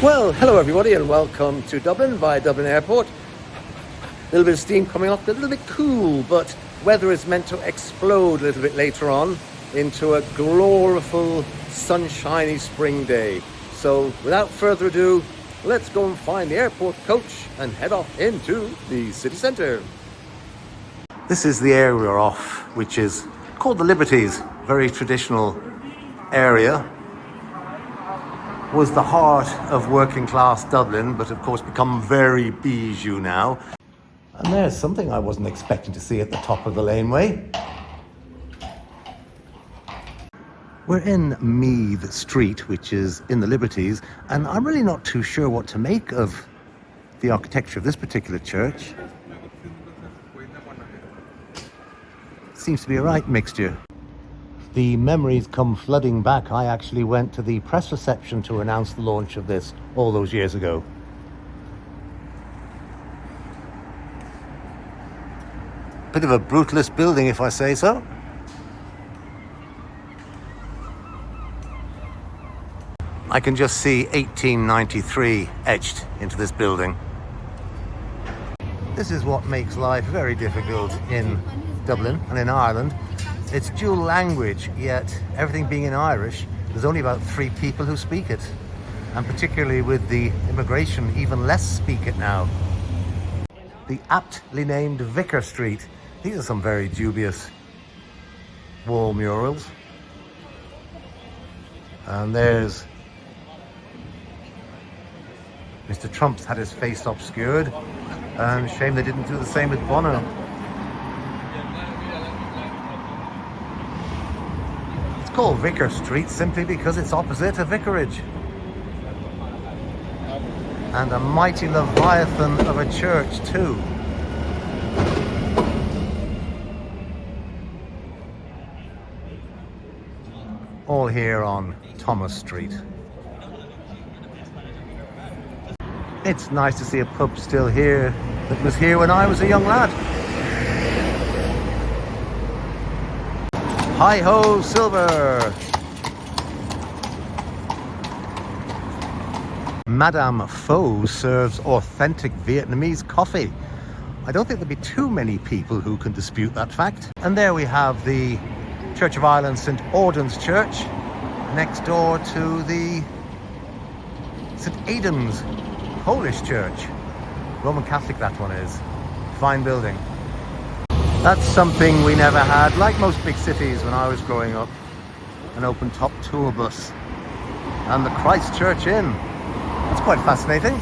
Well, hello everybody and welcome to Dublin via Dublin Airport. A little bit of steam coming off, a little bit cool, but weather is meant to explode a little bit later on into a gloriful, sunshiny spring day. So without further ado, let's go and find the airport coach and head off into the city centre. This is the area we're off, which is called the Liberties, very traditional area. Was the heart of working class Dublin, but of course become very bijou now. And there's something I wasn't expecting to see at the top of the laneway. We're in Meath Street, which is in the Liberties, and I'm really not too sure what to make of the architecture of this particular church. Seems to be a right mixture. The memories come flooding back. I actually went to the press reception to announce the launch of this all those years ago. Bit of a brutalist building, if I say so. I can just see 1893 etched into this building. This is what makes life very difficult in Dublin and in Ireland. It's dual language, yet everything being in Irish, there's only about 3 people who speak it. And particularly with the immigration, even less speak it now. The aptly named Vicar Street. These are some very dubious wall murals. And there's Mr. Trump's had his face obscured. And shame they didn't do the same with Bono. It's called Vicar Street simply because it's opposite a vicarage. And a mighty leviathan of a church too. All here on Thomas Street. It's nice to see a pub still here that was here when I was a young lad. Hi-ho, Silver! Madame Pho serves authentic Vietnamese coffee. I don't think there'll be too many people who can dispute that fact. And there we have the Church of Ireland St. Auden's Church, next door to the St. Aidan's Polish Church. Roman Catholic that one is. Fine building. That's something we never had, like most big cities when I was growing up. An open-top tour bus. And the Christ Church Inn. That's quite fascinating.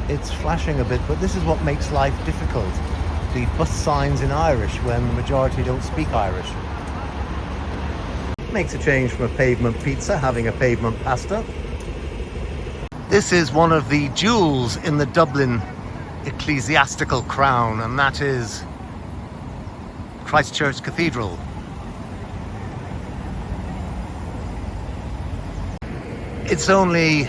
It's flashing a bit, but this is what makes life difficult. The bus signs in Irish when the majority don't speak Irish. Makes a change from a pavement pizza having a pavement pasta. This is one of the jewels in the Dublin ecclesiastical crown, and that is Church Cathedral. It's only,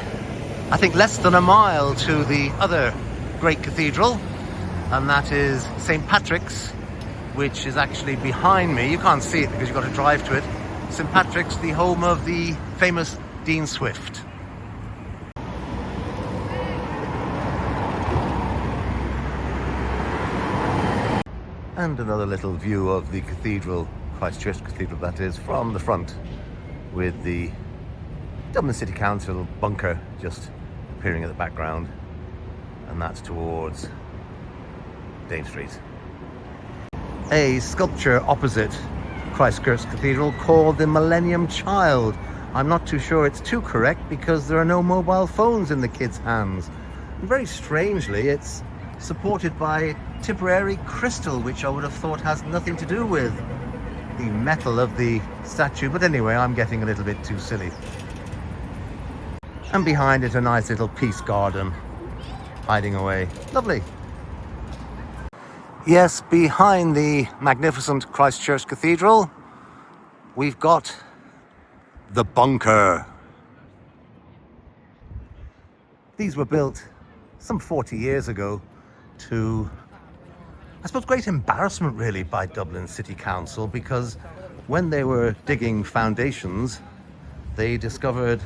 I think, less than a mile to the other great cathedral, and that is St. Patrick's, which is actually behind me. You can't see it because you've got to drive to it. St. Patrick's, the home of the famous Dean Swift. And another little view of the cathedral, Church Cathedral that is, from the front, with the Dublin City Council bunker just appearing in the background, and that's towards Dame Street. A sculpture opposite Church Cathedral called the Millennium Child. I'm not too sure it's too correct because there are no mobile phones in the kids' hands. And very strangely, it's supported by Tipperary crystal, which I would have thought has nothing to do with the metal of the statue. But anyway, I'm getting a little bit too silly. And behind it, a nice little peace garden hiding away. Lovely. Yes, behind the magnificent Church Cathedral, we've got the bunker. These were built some 40 years ago to I suppose, great embarrassment really by Dublin City Council, because when they were digging foundations, they discovered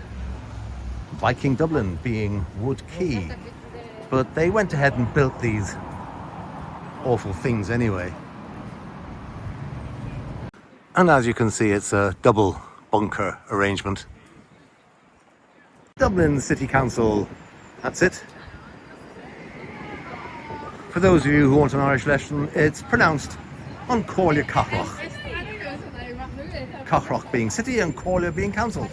Viking Dublin being Wood Quay. But they went ahead and built these awful things anyway. And as you can see, it's a double bunker arrangement. Dublin City Council, that's it. For those of you who want an Irish lesson, it's pronounced An Comhairle Cathrach. Cathrach being city and Comhairle being council.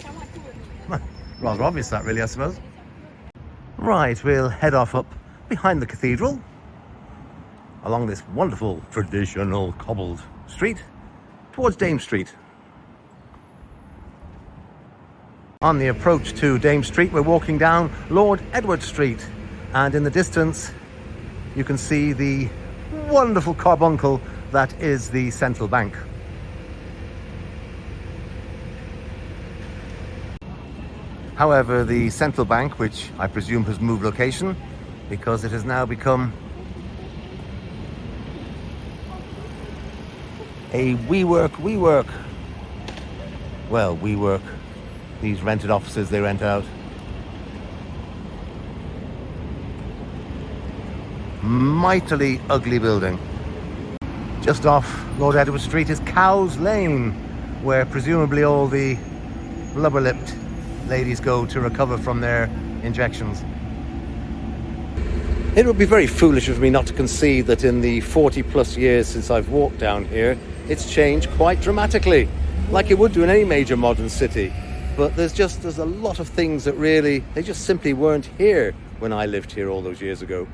Rather obvious that really, I suppose. Right, we'll head off up behind the cathedral, along this wonderful traditional cobbled street, towards Dame Street. On the approach to Dame Street, we're walking down Lord Edward Street, and in the distance you can see the wonderful carbuncle that is the central bank. However, the central bank, which I presume has moved location because it has now become a WeWork. Well, WeWork, these rented offices they rent out. Mightily ugly building. Just off Lord Edward Street is Cow's Lane, where presumably all the blubber-lipped ladies go to recover from their injections. It would be very foolish of me not to concede that in the 40 plus years since I've walked down here, it's changed quite dramatically, like it would do in any major modern city. But there's a lot of things that really, they just simply weren't here when I lived here all those years ago.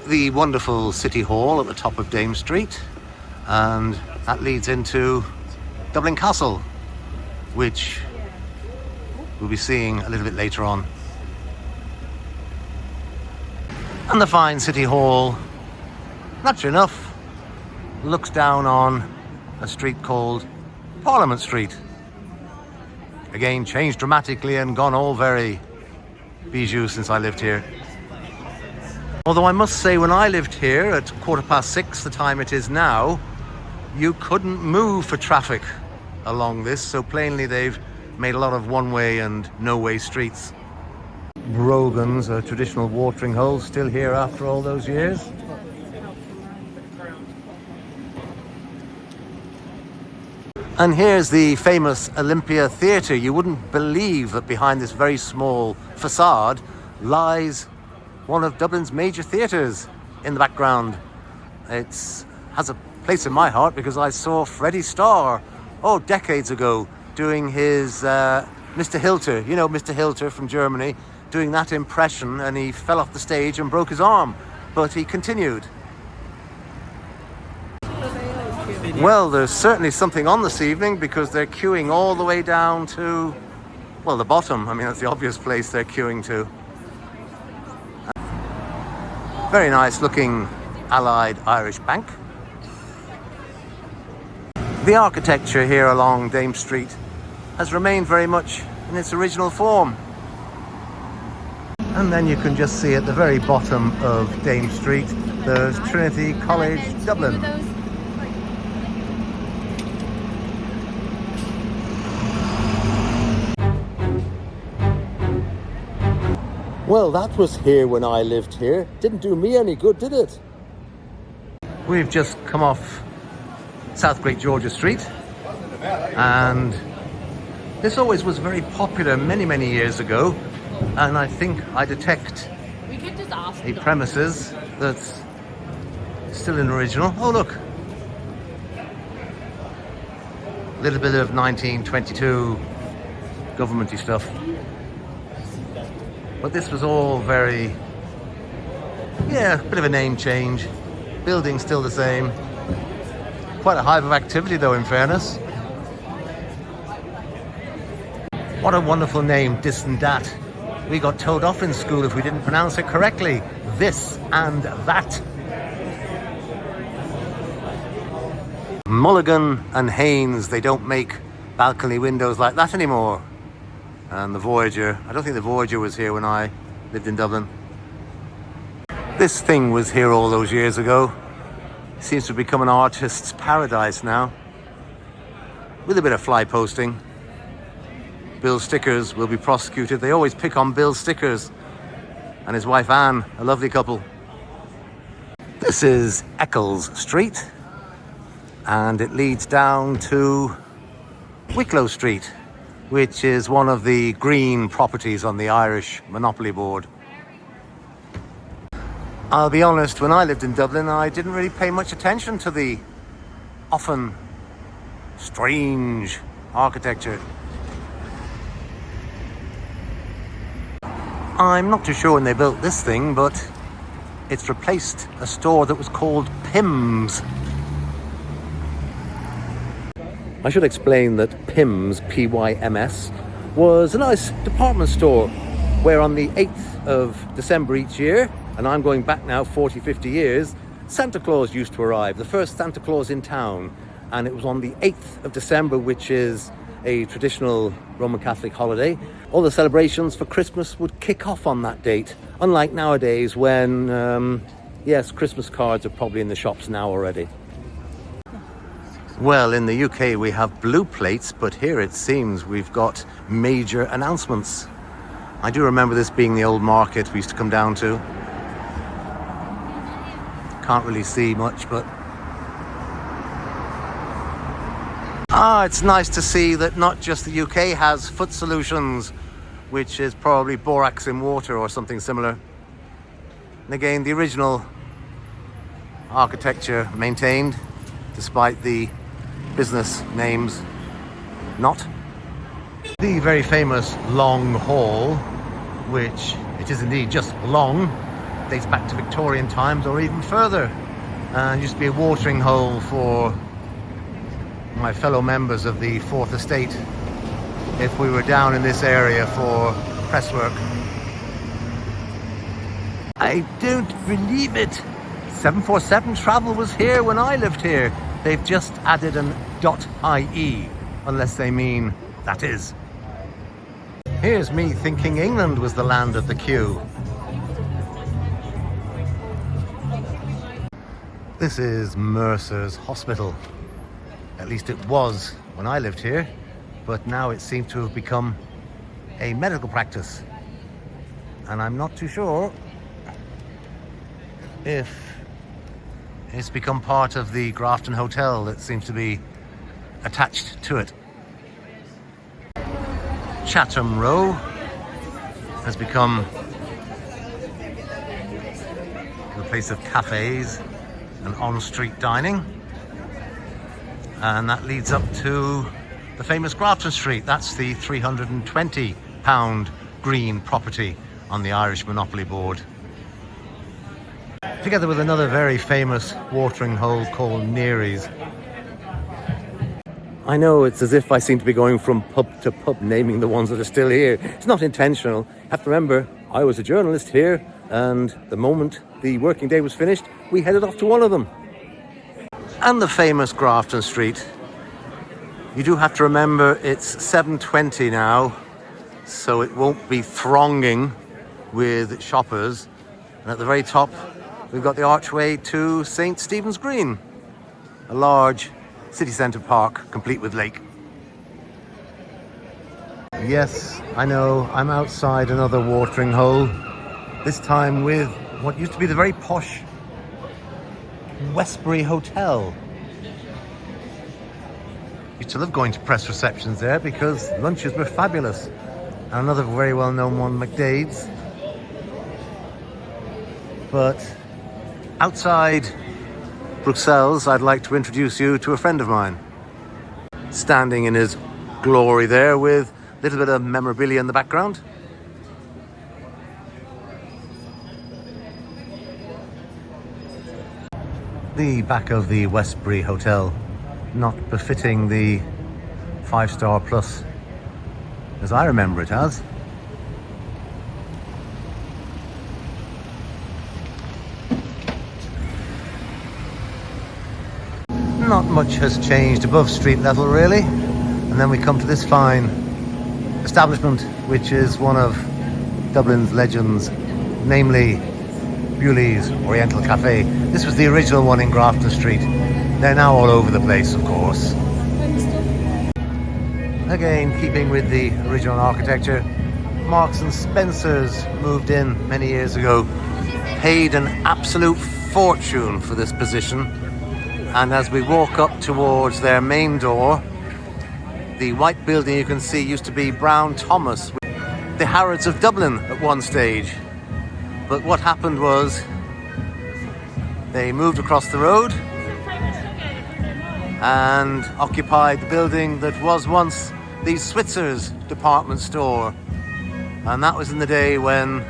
The wonderful City Hall at the top of Dame Street, and that leads into Dublin Castle, which we'll be seeing a little bit later on. And the fine City Hall, naturally enough, looks down on a street called Parliament Street. Again, changed dramatically and gone all very bijou since I lived here. Although I must say, when I lived here at 6:15, the time it is now, you couldn't move for traffic along this, so plainly they've made a lot of one-way and no-way streets. Brogan's, a traditional watering hole, still here after all those years. And here's the famous Olympia Theatre. You wouldn't believe that behind this very small facade lies one of Dublin's major theatres in the background. It has a place in my heart because I saw Freddie Starr, decades ago, doing his Mr. Hilter. You know Mr. Hilter from Germany, doing that impression, and he fell off the stage and broke his arm, but he continued. Well, there's certainly something on this evening because they're queuing all the way down to, well, the bottom. I mean, that's the obvious place they're queuing to. Very nice looking Allied Irish Bank. The architecture here along Dame Street has remained very much in its original form. And then you can just see at the very bottom of Dame Street, there's Trinity College, Dublin. Well, that was here when I lived here. Didn't do me any good, did it? We've just come off South Great Georgia Street, and this always was very popular many years ago, and I think I detect a premises that's still an original. Oh look, a little bit of 1922 governmenty stuff. But this was all very, a bit of a name change. Building still the same. Quite a hive of activity though, in fairness. What a wonderful name, This and That. We got told off in school if we didn't pronounce it correctly. This and That. Mulligan and Haynes, they don't make balcony windows like that anymore. And the Voyager, I don't think the Voyager was here when I lived in Dublin. This thing was here all those years ago. Seems to become an artist's paradise now, with a bit of fly posting. Bill's Stickers will be prosecuted. They always pick on Bill's Stickers and his wife Anne, a lovely couple. This is Eccles Street, and it leads down to Wicklow Street, which is one of the green properties on the Irish Monopoly Board. I'll be honest, when I lived in Dublin, I didn't really pay much attention to the often strange architecture. I'm not too sure when they built this thing, but it's replaced a store that was called Pym's. I should explain that Pym's, P-Y-M-S, was a nice department store where on the 8th of December each year, and I'm going back now 40, 50 years, Santa Claus used to arrive, the first Santa Claus in town. And it was on the 8th of December, which is a traditional Roman Catholic holiday. All the celebrations for Christmas would kick off on that date, unlike nowadays when, yes, Christmas cards are probably in the shops now already. Well, in the UK we have blue plates, but here it seems we've got major announcements. I do remember this being the old market we used to come down to. Can't really see much, but it's nice to see that not just the UK has foot solutions, which is probably borax in water or something similar. And again, the original architecture maintained, despite the business names not. The very famous Long Hall, which it is indeed just long, dates back to Victorian times or even further, and used to be a watering hole for my fellow members of the Fourth Estate if we were down in this area for press work. I don't believe it. 747 travel was here when I lived here. They've just added an .ie, unless they mean that is. Here's me thinking England was the land of the queue. This is Mercer's Hospital. At least it was when I lived here, but now it seems to have become a medical practice. And I'm not too sure if it's become part of the Grafton Hotel that seems to be attached to it. Chatham Row has become a place of cafes and on-street dining, and that leads up to the famous Grafton Street. That's the £320 green property on the Irish Monopoly Board, together with another very famous watering hole called Neary's. I know it's as if I seem to be going from pub to pub, naming the ones that are still here. It's not intentional. You have to remember, I was a journalist here, and the moment the working day was finished, we headed off to one of them. And the famous Grafton Street. You do have to remember it's 7:20 now, so it won't be thronging with shoppers. And at the very top, we've got the archway to St. Stephen's Green, a large city centre park complete with lake. Yes, I know, I'm outside another watering hole, this time with what used to be the very posh Westbury Hotel. Used to love going to press receptions there because lunches were fabulous. And another very well-known one, McDade's. But outside Bruxelles, I'd like to introduce you to a friend of mine, standing in his glory there with a little bit of memorabilia in the background. The back of the Westbury Hotel, not befitting the 5-star plus as I remember it as. Not much has changed above street level really, and then we come to this fine establishment which is one of Dublin's legends, namely Bewley's Oriental Cafe. This was the original one in Grafton Street. They're now all over the place, of course. Again, keeping with the original architecture, Marks and Spencer's moved in many years ago, paid an absolute fortune for this position, and as we walk up towards their main door, the white building you can see used to be Brown Thomas, the Harrods of Dublin at one stage. But what happened was they moved across the road and occupied the building that was once the Switzer's department store. And that was in the day when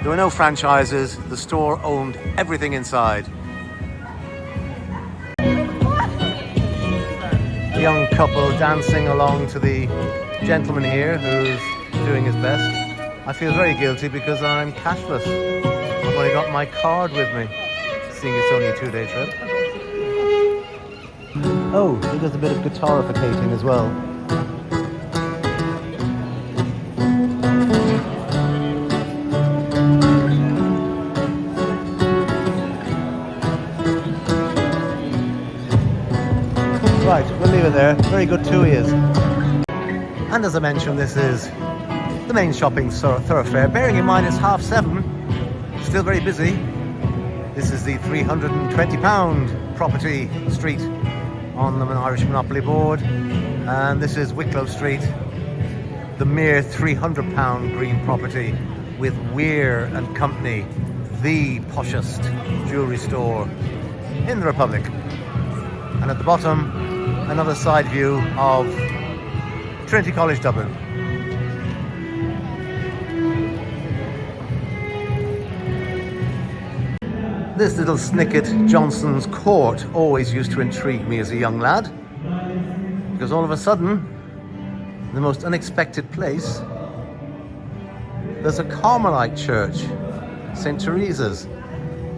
there were no franchises, the store owned everything inside. A young couple dancing along to the gentleman here who's doing his best. I feel very guilty because I'm cashless. I've only got my card with me, seeing it's only a 2-day trip. Oh, he does a bit of guitarificating as well. Right, we'll leave it there. Very good too he is. And as I mentioned, this is the main shopping thoroughfare. Bearing in mind it's 7:30, still very busy. This is the £320 property street on the Irish Monopoly Board, and this is Wicklow Street, the mere £300 green property with Weir and Company, the poshest jewellery store in the Republic. And at the bottom, another side view of Trinity College Dublin. This little snicket, Johnson's Court, always used to intrigue me as a young lad, because all of a sudden, in the most unexpected place, there's a Carmelite church, St. Teresa's,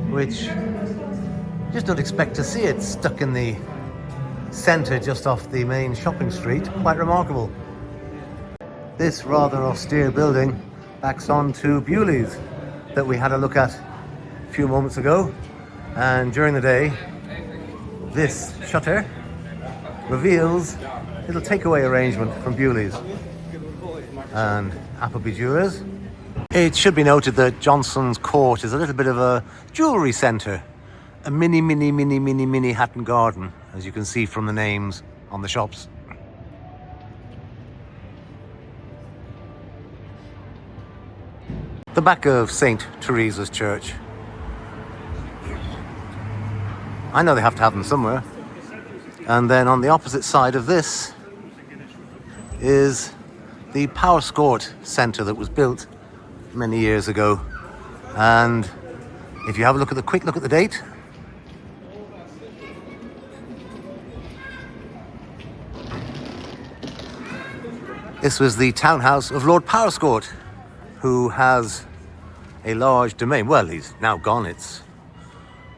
which you just don't expect to see it stuck in the centre just off the main shopping street. Quite remarkable. This rather austere building backs on to Bewley's that we had a look at a few moments ago, and during the day this shutter reveals a little takeaway arrangement from Bewley's and Appleby Jewellers. It should be noted that Johnson's Court is a little bit of a jewellery centre, a mini Hatton Garden, as you can see from the names on the shops. The back of St. Teresa's Church. I know they have to have them somewhere. And then on the opposite side of this is the Powerscourt Centre that was built many years ago. And if you have a quick look at the date, this was the townhouse of Lord Powerscourt, who has a large domain. Well, he's now gone. It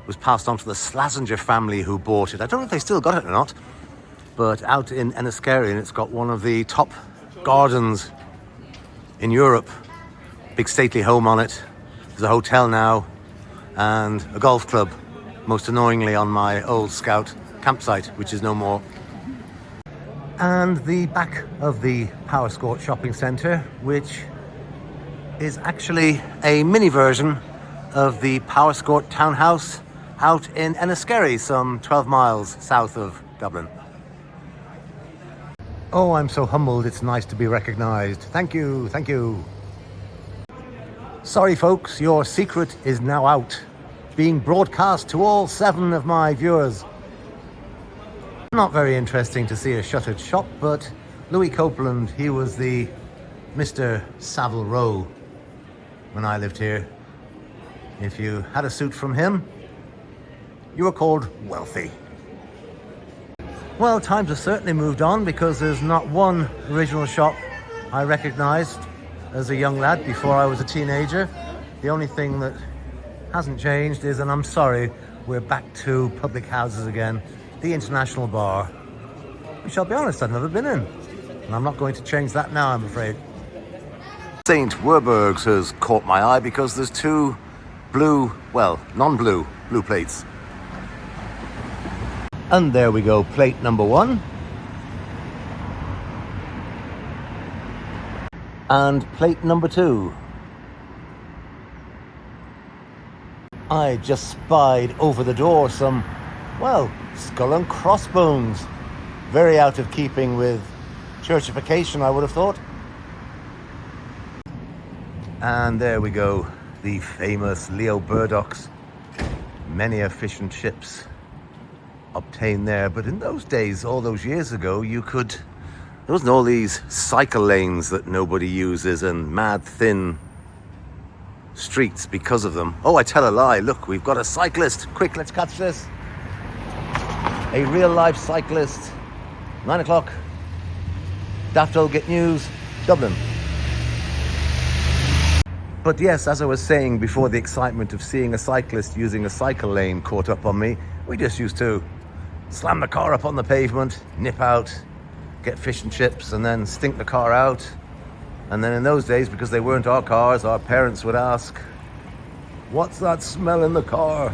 was passed on to the Slazenger family who bought it. I don't know if they still got it or not, but out in Enniskerry, it's got one of the top gardens in Europe. Big stately home on it. There's a hotel now and a golf club, most annoyingly on my old Scout campsite, which is no more. And the back of the Powerscourt shopping centre, which is actually a mini version of the Powerscourt townhouse out in Enniskerry, some 12 miles south of Dublin. Oh, I'm so humbled, it's nice to be recognised. Thank you, thank you. Sorry folks, your secret is now out, being broadcast to all 7 of my viewers. Not very interesting to see a shuttered shop, but Louis Copeland, he was the Mr. Savile Row when I lived here. If you had a suit from him, you were called wealthy. Well, times have certainly moved on, because there's not one original shop I recognised as a young lad before I was a teenager. The only thing that hasn't changed is, and I'm sorry, we're back to public houses again, the International Bar, which I'll be honest, I've never been in. And I'm not going to change that now, I'm afraid. St. Werburgh's has caught my eye because there's 2 blue, well, non-blue, blue plates. And there we go, plate number 1. And plate number 2. I just spied over the door some, well, skull and crossbones. Very out of keeping with churchification, I would have thought. And there we go, the famous Leo Burdocks. Many a fish and chips obtained there. But in those days, all those years ago, there wasn't all these cycle lanes that nobody uses and mad thin streets because of them. Oh, I tell a lie. Look, we've got a cyclist. Quick, let's catch this. A real life cyclist. 9 o'clock. Daft Old Get News, Dublin. But yes, as I was saying before, the excitement of seeing a cyclist using a cycle lane caught up on me. We just used to slam the car up on the pavement, nip out, get fish and chips, and then stink the car out. And then in those days, because they weren't our cars, our parents would ask, "What's that smell in the car?"